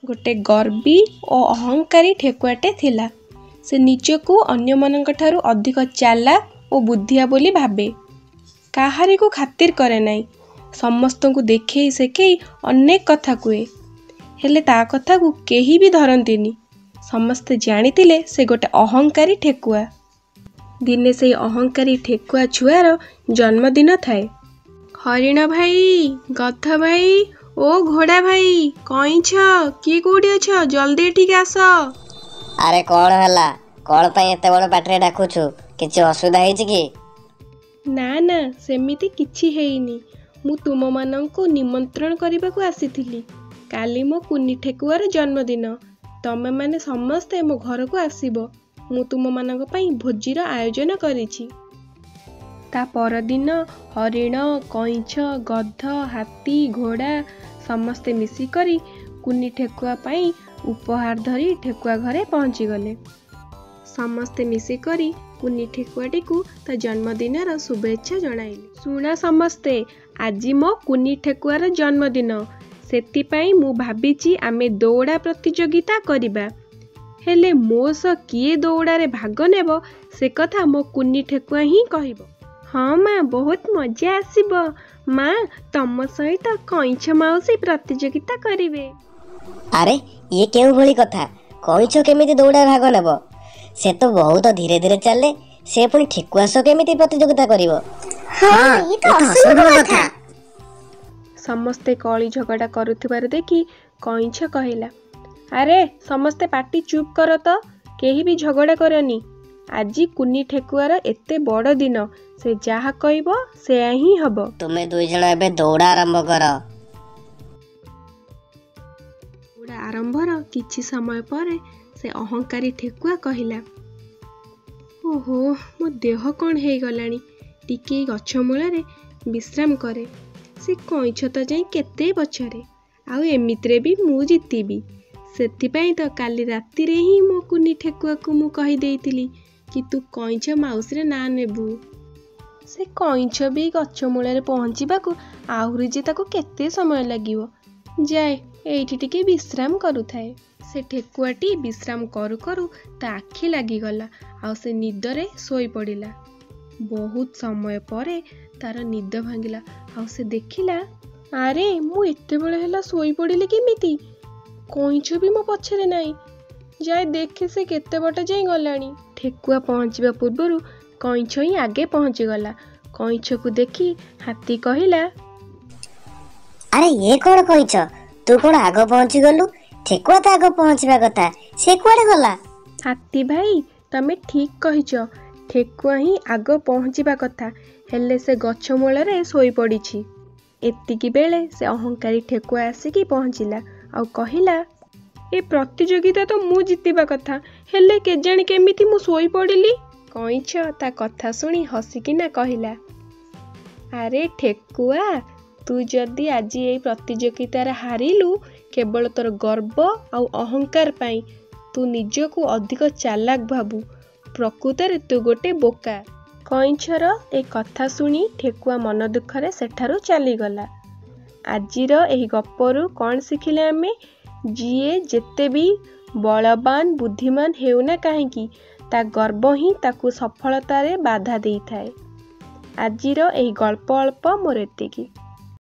गोटे गर्वी और अहंकारी ठेकुआटे थिला। से निजको अन्यमानंक ठारू अधिक चालाक और बुद्धिया बोली भाबे। काहारी को खातिर करे नाई। समस्त को देखे सेखेई अनेक कथा कुए। हेले ता कथा को केही भी धरंतिनी। समस्ते जानितिले से गोटे अहंकारी ठेकुआ। दिने से अहंकारी ठेकुआ छुआर जन्मदिन थाए। हरिण भाई, गध भाई, ओ घोड़ा भाई, कईछ किए कोठी अछ, जल्दी एठिक आस। अरे कौन हला? कौन पाई एते बड़ पाटरे डाकुछु? किछि असुविधा हेछि कि? ना ना सेमिति किछि हेइनी। मु तुम मानंको निमंत्रण करबाकू आसीथिली। काली मो कुनी ठेकुआर जन्मदिन। तमे माने समस्ते मो घर को आसीबो। मु तुम मानंक पई भोजीर आयोजन करिछि। ता परदिन हरिण, कईछ, गध, हाथी, घोड़ा समस्ते मिसी करी कुनी ठेकुआ पाई उपहार धरी ठेकुआ घरे पहुँची गले। समस्ते मिसी करी कुनी ठेकुआटी को ता जन्मदिनर शुभेच्छा जणाइले। सुना समस्ते, आजी मो कुनी ठेकुआर जन्मदिन। सेतिपाई मु भाबिची आमे दौड़ा प्रतियोगिता करिबा। हेले मो स किए दौड़ारे भाग नेब से कथा मो कुनी ठेकुआ ही कहिबो। हाँ माँ, बहुत मजा आसीबो। माँ, तम सहित कईछ माउसी प्रतियोगिता करिवे। अरे ये केउ भली कथा? कईछ केमिति दौड़ा भाग नेब? से तो बहुत धीरे धीरे चले। से पुणी ठेकुआ सह केमिति प्रतियोगिता करिवो? हां ये तो असंभव कथा। समस्ते कली झगड़ा करुथिबार देखि कईछ कहिला, अरे समस्ते पाटी चुप कर तो, केही भी झगड़ा करनी। आजी कुनी ठेकुआर एते बड़ दिन, से जहा कहबो से ही हबो। तुमे दुई जण एबे दौड़ा आरंभ कर। दौड़ा आरंभर किछि समय परे से अहंकारी ठेकुआ कहिला, ओहो मो देह कौन हे गलानी, टिके गछ मूଳରେ विश्राम करे। से कईछ तो जाई केते पछरे, आउ एमित्रे भी मु जितिबी। सेथिपाई तो काली राति रे ही मो कुनी ठेकुआ को मु कहि देइतिली कि तू कईछ माउसी ना नेबू। से कईछ भी गछ मूଳରେ पहुँचीबाकू आहुरी जे ताको केते समय लागिवो। जाए एइठी टिके विश्राम करुथाए। से ठेकुआटी विश्राम करू करू ता आखि लागिगला, आउ से निदरे सोई पड़िला। बहुत समय परे तार निद भांगिला, आउ से देखिला, अरे मु एते बेले हेला सोई पड़िली केमिति? कईछ भी मो पछरे नाई। जाए देखे से केते बट जाई गलानी। ठेकुआ पहुँचवा पूर्वरु कईछ ही आगे पहुँची गला। कईछ को देखी हाथी कहिला, अरे ये कौन कईछ? तू कौन आग पहुँची गलु? ठेकुआ तो आग पहुँचवा कथा, से कुआडे गला? हाथी भाई तमे ठीक कहिछ। ठेकुआ ही आग पहुँचवा कथा, हेले से गछ मूଳରେ सोई पड़िछि। एतिकी बेले से अहंकारी ठेकुआ आसिकी पहुँचिला और कहिला, ए प्रतियोगिता तो मु जितिबा कथा, हेले केजाणी केमिति मु सोई पड़िली। कईछ ता कथा सुनी हसिकिना कहिला, अरे ठेकुआ, तू जदि आज ये प्रतियोगितार हारिलु केवल तोर गर्व आउ अहंकार पाई। तू निजको अधिक चालाक भाबू, प्रकृତରେ तू गोटे बोका। कईछर ए कथा सुनी ठेकुआ मन दुखरे सेठारु चलीगला। आजिर एही गपरु कौन शिखिले आमे? जिए जेते भी बलवान बुद्धिमान हेउना काहेकि ता गर्व ही ताकू सफलतारे बाधा देई थाए। आजिर एही गल्प अल्प मोर एतिकी।